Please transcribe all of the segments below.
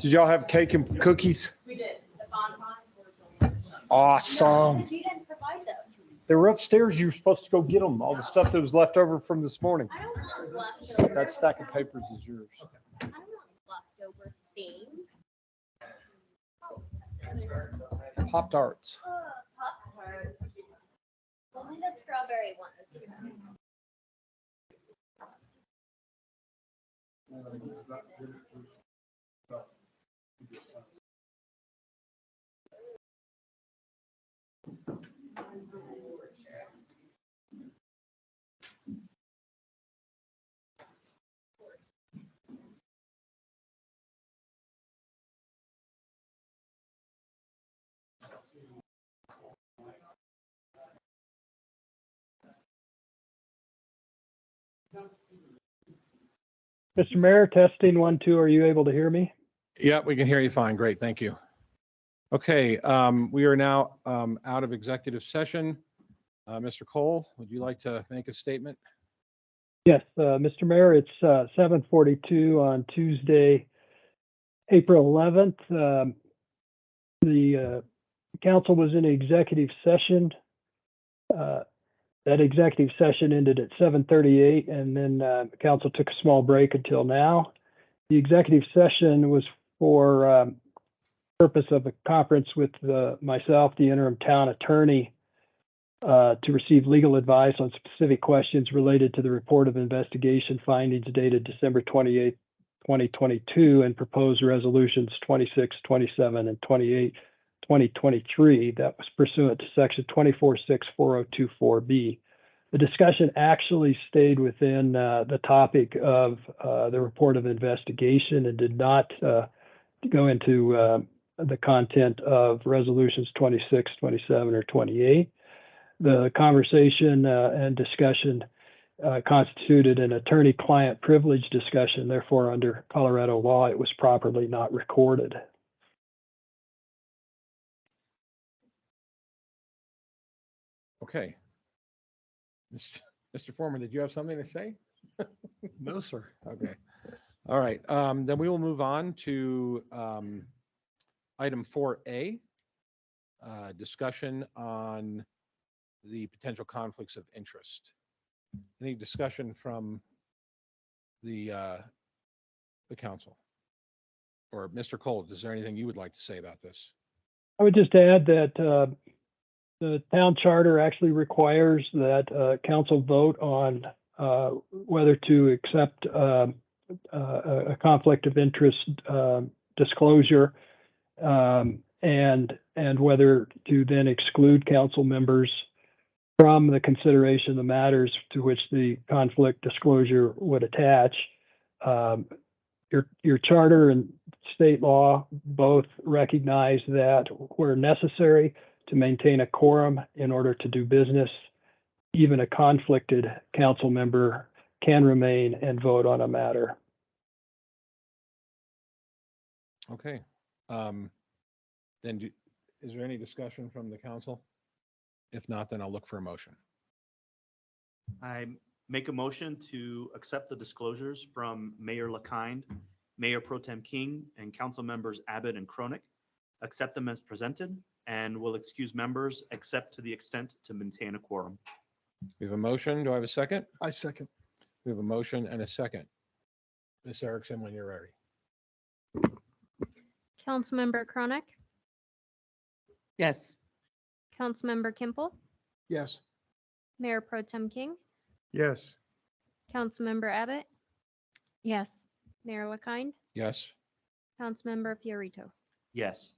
Did y'all have cake and cookies? We did. The bonbons were Awesome. delicious. You didn't provide those. They were upstairs. You were supposed to go get them. All the stuff that was left over from this morning. I don't want leftover. That stack of papers is yours. I don't want leftover things. Pop-Tarts. Pop-Tarts. Only the strawberry ones. Mr. Mayor, testing 1, 2. Are you able to hear me? Yeah, we can hear you fine. Great. Thank you. Okay, we are now out of executive session. Mr. Cole, would you like to make a statement? Yes, Mr. Mayor, it's 7:42 on Tuesday, April 11th. The council was in executive session. That executive session ended at 7:38, and then the council took a small break until now. The executive session was for purpose of a conference with myself, the interim town attorney, to receive legal advice on specific questions related to the report of investigation findings dated December 28, 2022, and proposed resolutions 26, 27, and 28, 2023. That was pursuant to section 24.64024B. The discussion actually stayed within the topic of the report of investigation and did not go into the content of resolutions 26, 27, or 28. The conversation and discussion constituted an attorney-client privilege discussion. Therefore, under Colorado law, it was properly not recorded. Okay. Mr. Foreman, did you have something to say? No, sir. Okay. All right. Then we will move on to item 4A, discussion on the potential conflicts of interest. Any discussion from the council? Or Mr. Cole, is there anything you would like to say about this? I would just add that the town charter actually requires that council vote on whether to accept a conflict of interest disclosure and whether to then exclude council members from the consideration of the matters to which the conflict disclosure would attach. Your charter and state law both recognize that where necessary to maintain a quorum in order to do business, even a conflicted council member can remain and vote on a matter. Okay. Then is there any discussion from the council? If not, then I'll look for a motion. I make a motion to accept the disclosures from Mayor LaKind, Mayor Pro Tem King, and council members Abbott and Cronick. Accept them as presented and will excuse members except to the extent to maintain a quorum. We have a motion. Do I have a second? I second. We have a motion and a second. Ms. Erickson, when you're ready. Councilmember Cronick, Yes. Councilmember Kimple, Yes. Mayor Pro Tem King, Yes. Councilmember Abbott, Yes. Mayor LaKind, Yes. Councilmember Fiorito. Yes.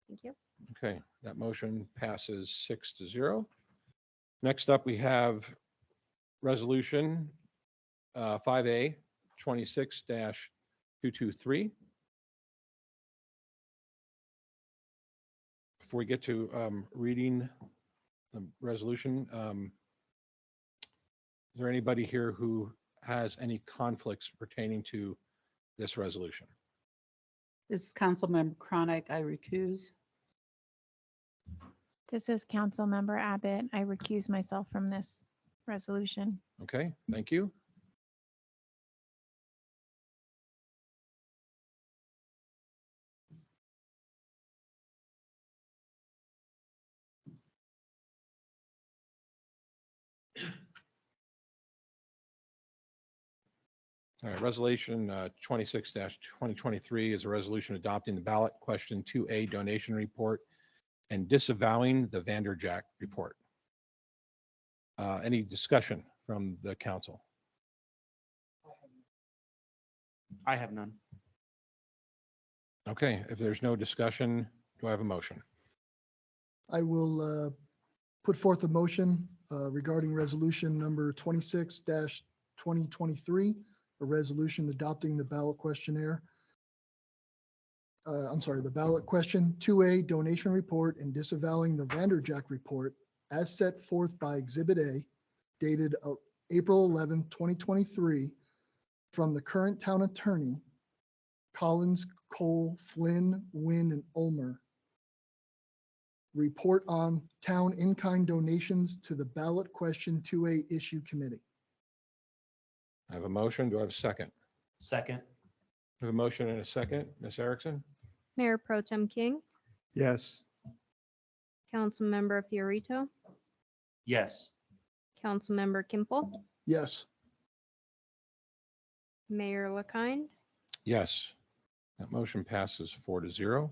Thank you. Okay, that motion passes 6-0. Next up, we have Resolution 5A 26-223. Before we get to reading the resolution, is there anybody here who has any conflicts pertaining to this resolution? This is Councilmember Chronic. I recuse. This is Councilmember Abbott. I recuse myself from this resolution. Okay, thank you. All right, Resolution 26-2023 is a resolution adopting the ballot question 2A donation report and disavowing the Vanderjack report. Any discussion from the council? I have none. Okay, if there's no discussion, do I have a motion? I will put forth a motion regarding resolution number 26-2023, a resolution adopting the ballot questionnaire. The ballot question 2A donation report and disavowing the Vanderjack report as set forth by Exhibit A dated April 11, 2023, from the current town attorney, Collins, Cole, Flynn, Wynn, and Ulmer. Report on town in-kind donations to the ballot question 2A issue committee. I have a motion. Do I have a second? Second. I have a motion and a second. Ms. Erickson? Mayor Pro Tem King, Yes. Councilmember Fiorito, Yes. Councilmember Kimple, Yes. Mayor LaKind, Yes. That motion passes 4-0.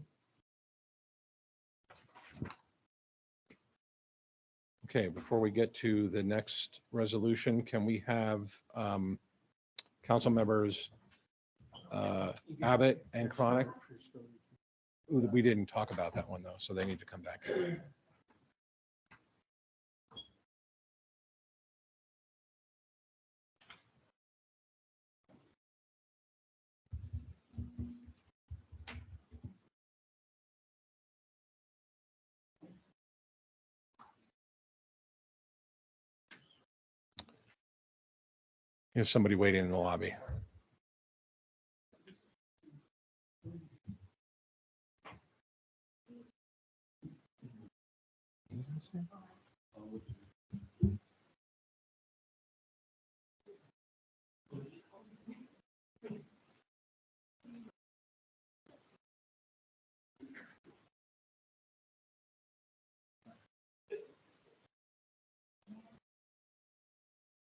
Okay, before we get to the next resolution, can we have council members Abbott and Chronic? Ooh, we didn't talk about that one though, so they need to come back. There's somebody waiting in the lobby.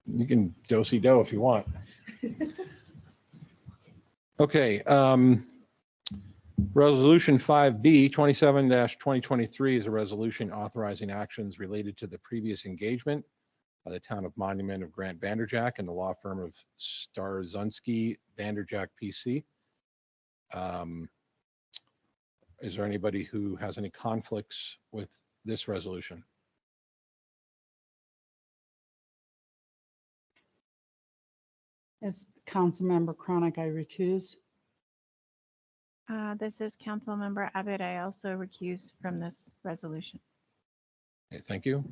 You can do-si-do if you want. Okay, Resolution 5B 27-2023 is a resolution authorizing actions related to the previous engagement by the town of Monument of Grant Vanderjack and the law firm of Starzunski Vanderjack PC. Is there anybody who has any conflicts with this resolution? As Councilmember Chronic, I recuse. This is Councilmember Abbott. I also recuse from this resolution. Okay, thank you.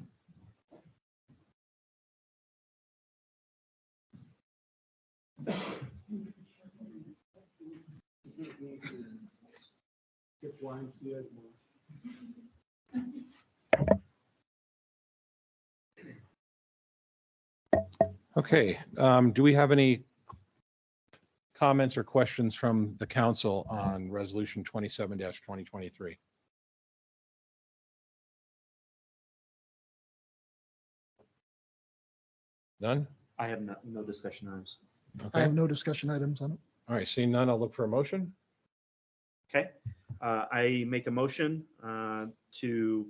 Okay, do we have any comments or questions from the council on resolution 27-2023? None? I have no discussion items. I Okay, have no discussion items on it. all right, seeing none, I'll look for a motion. Okay. I make a motion to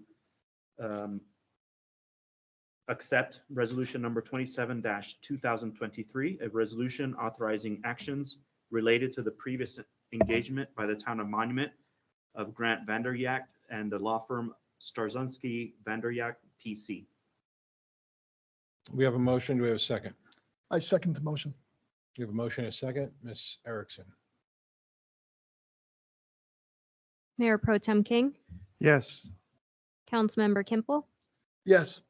accept resolution number 27-2023, a resolution authorizing actions related to the previous engagement by the town of Monument of Grant Vanderyak and the law firm Starzynski Vanderyak PC. We have a motion. Do we have a second? I second the motion. We have a motion and a second. Ms. Erickson. Mayor Pro Tem King, Yes. Councilmember Kimple, Yes.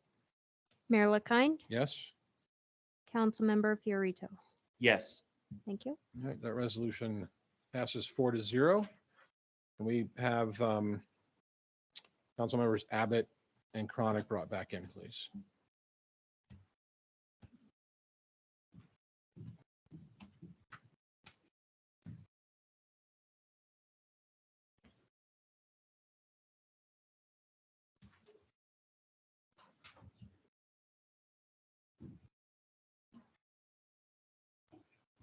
Mayor LaKine, Yes? Councilmember Fiorito. Yes. Thank you. All right, that resolution passes 4-0. And we have council members Abbott and Chronic brought back in, please.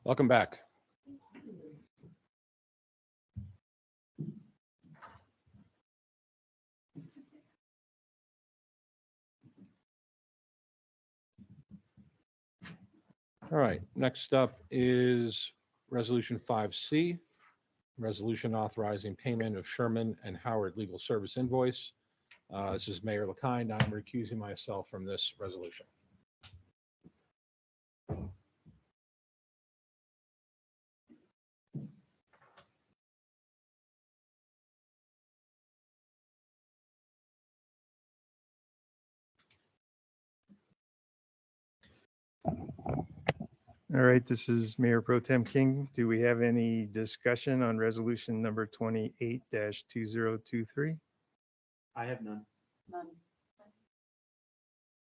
Welcome back. All right, next up is Resolution 5C, resolution authorizing payment of Sherman and Howard legal service invoice. This is Mayor LaKine. I'm recusing myself from this resolution. All right, this is Mayor Pro Tem King. Do we have any discussion on resolution number 28-2023? I have none.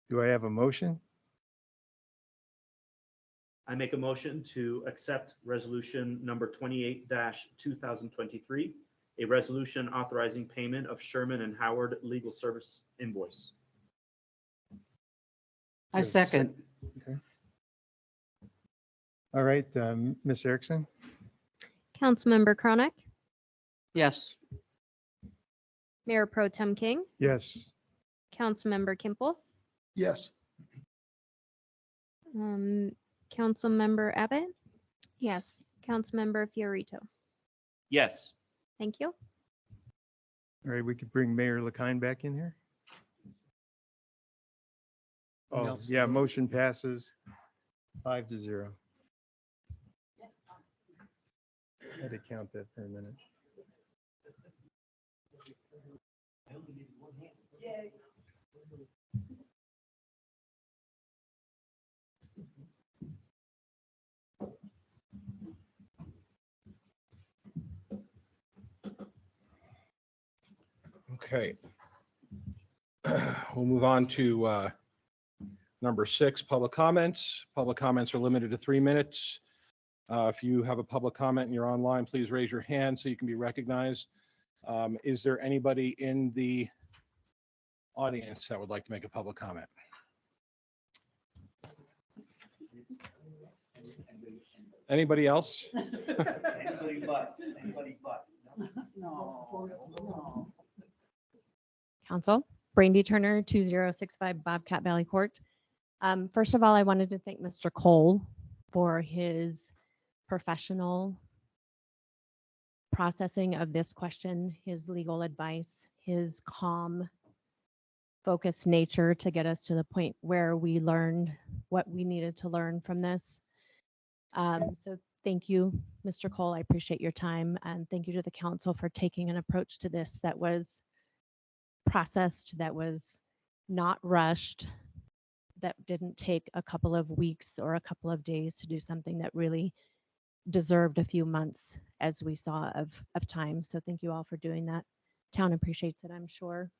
Do I have a motion? I make a motion to accept resolution number 28-2023, a resolution authorizing payment of Sherman and Howard legal service invoice. I second. Okay. All right, Ms. Erickson? Councilmember Chronic, Yes. Mayor Pro Tem King, Yes. Councilmember Kimple, Yes. Councilmember Abbott, Yes. Councilmember Fiorito. Yes. Thank you. All right, we could bring Mayor LaKine back in here. Anything Oh, else? yeah, motion passes 5-0. I had to count that for a minute. Okay. We'll move on to number 6, public comments. Public comments are limited to 3 minutes. If you have a public comment and you're online, please raise your hand so you can be recognized. Is there anybody in the audience that would like to make a public comment? Anybody else? Anybody but. Council, Brandy Turner, 2065 Bobcat Valley Court. First of all, I wanted to thank Mr. Cole for his professional processing of this question, his legal advice, his calm, focused nature to get us to the point where we learned what we needed to learn from this. So thank you, Mr. Cole. I appreciate your time, and thank you to the council for taking an approach to this that was processed, that was not rushed, that didn't take a couple of weeks or a couple of days to do something that really deserved a few months, as we saw, of time. So thank you all for doing that. Town appreciates it, I'm sure.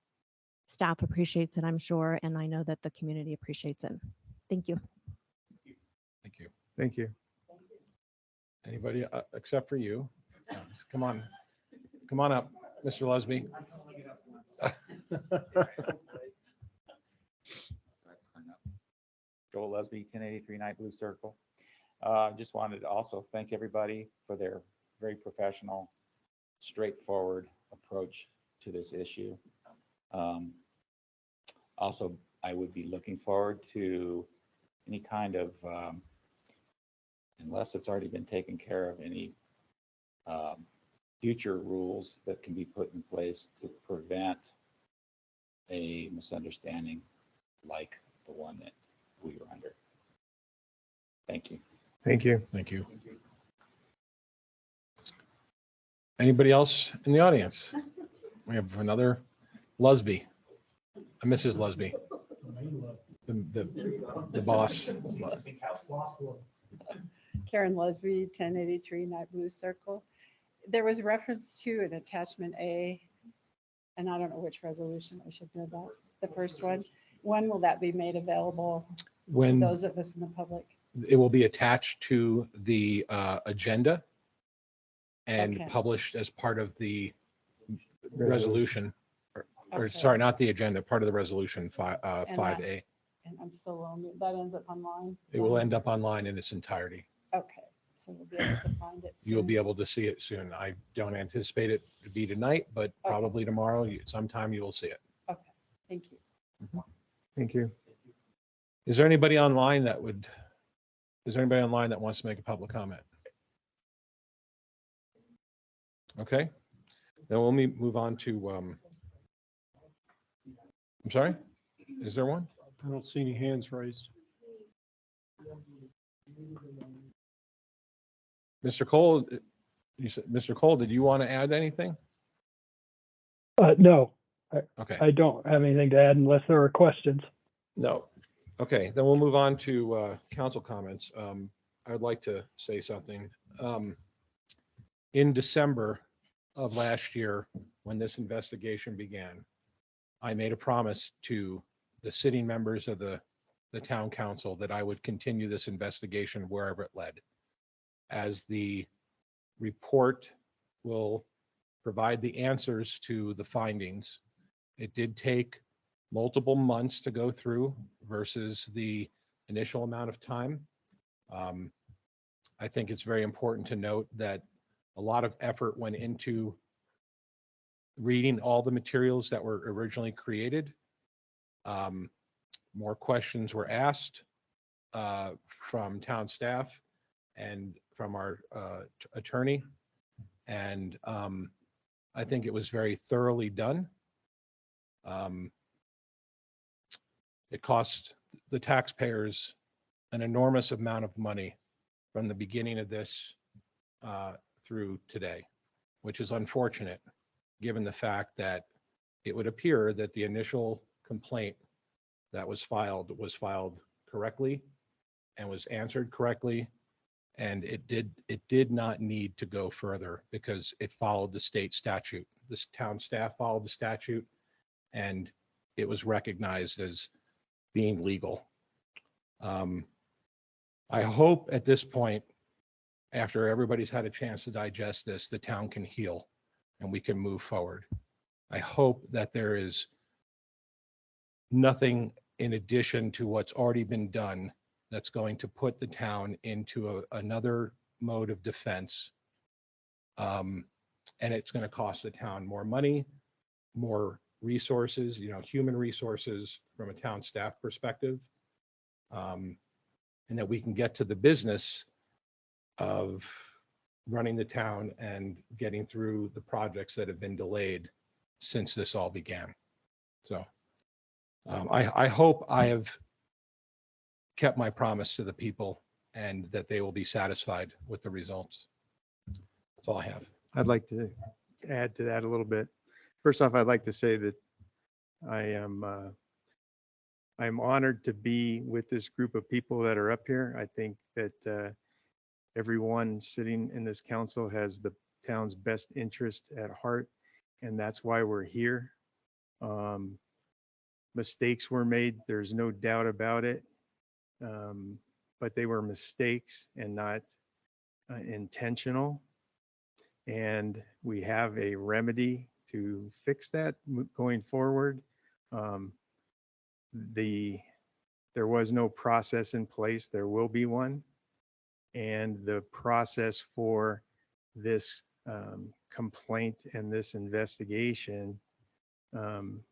Staff appreciates it, I'm sure, and I know that the community appreciates it. Thank you. Thank you. Thank you. Anybody except for you? Come on. Come on up, Mr. Lesby. Joel Lesby, 1083 Night Blue Circle. Just wanted to also thank everybody for their very professional, straightforward approach to this issue. Also, I would be looking forward to any kind of unless it's already been taken care of, any future rules that can be put in place to prevent a misunderstanding like the one that we were under. Thank you. Thank you. Thank you. Anybody else in the audience? We have another Lusby, Mrs. Lusby, the boss. Karen Lesby, 1083 Night Blue Circle. There was reference to an attachment A, and I don't know which resolution I should know about. The first one. When will that be made available to When those of us in the public? it will be attached to the agenda and Okay. published as part of the resolution, or Okay. sorry, not the agenda, part of the resolution, And that- 5A. And I'm still on, that ends up online? It will end up online in its entirety. Okay, so we'll be able to find it soon. You'll be able to see it soon. I don't anticipate it to be tonight, but probably tomorrow, sometime you will see it. Okay, thank you. Thank you. Is there anybody online that wants to make a public comment? Okay, then we'll move on to, I'm sorry, is there one? I don't see any hands raised. Mr. Cole, you said, Mr. Cole, did you want to add anything? No, Okay. I don't have anything to add unless there are questions. No. Okay, then we'll move on to council comments. I would like to say something. In December of last year, when this investigation began, I made a promise to the sitting members of the town council that I would continue this investigation wherever it led. As the report will provide the answers to the findings, it did take multiple months to go through versus the initial amount of time. I think it's very important to note that a lot of effort went into reading all the materials that were originally created. More questions were asked from town staff and from our attorney. And I think it was very thoroughly done. It cost the taxpayers an enormous amount of money from the beginning of this through today, which is unfortunate, given the fact that it would appear that the initial complaint that was filed correctly and was answered correctly. And it did not need to go further because it followed the state statute. This town staff followed the statute and it was recognized as being legal. I hope at this point, after everybody's had a chance to digest this, the town can heal and we can move forward. I hope that there is nothing in addition to what's already been done that's going to put the town into another mode of defense. And it's going to cost the town more money, more resources, human resources from a town staff perspective. And that we can get to the business of running the town and getting through the projects that have been delayed since this all began. So I hope I have kept my promise to the people and that they will be satisfied with the results. That's all I have. I'd like to add to that a little bit. First off, I'd like to say that I'm honored to be with this group of people that are up here. I think that everyone sitting in this council has the town's best interest at heart, and that's why we're here. Mistakes were made, there's no doubt about it, but they were mistakes and not intentional. And we have a remedy to fix that going forward. There was no process in place. There will be one. And the process for this complaint and this investigation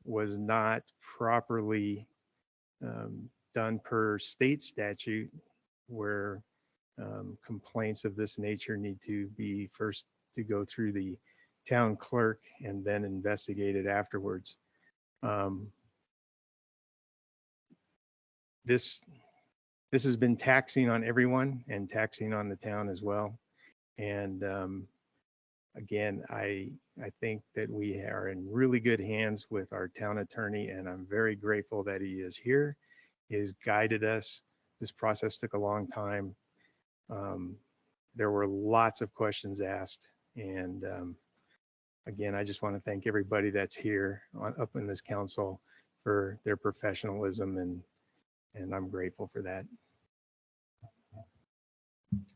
was not properly done per state statute, where complaints of this nature need to be first to go through the town clerk and then investigated afterwards. This has been taxing on everyone and taxing on the town as well. And again, I think that we are in really good hands with our town attorney, and I'm very grateful that he is here. He has guided us. This process took a long time. There were lots of questions asked, and again, I just want to thank everybody that's here up in this council for their professionalism, and I'm grateful for that.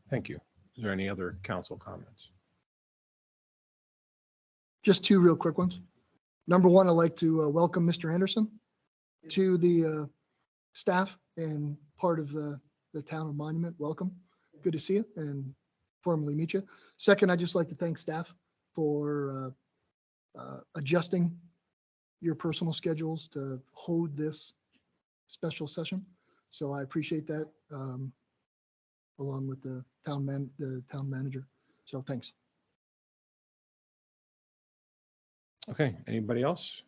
Thank you. Is there any other council comments? Just two real quick ones. Number one, I'd like to welcome Mr. Anderson to the staff and part of the town of Monument. Welcome. Good to see you and formally meet you. Second, I'd just like to thank staff for adjusting your personal schedules to hold this special session. So I appreciate that, along with the town manager. So thanks. Okay, anybody else?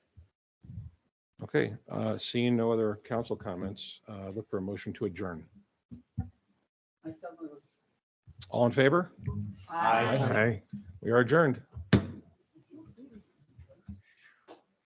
Okay, seeing no other council comments, look for a motion to adjourn. All in favor? Aye. Aye. We are adjourned.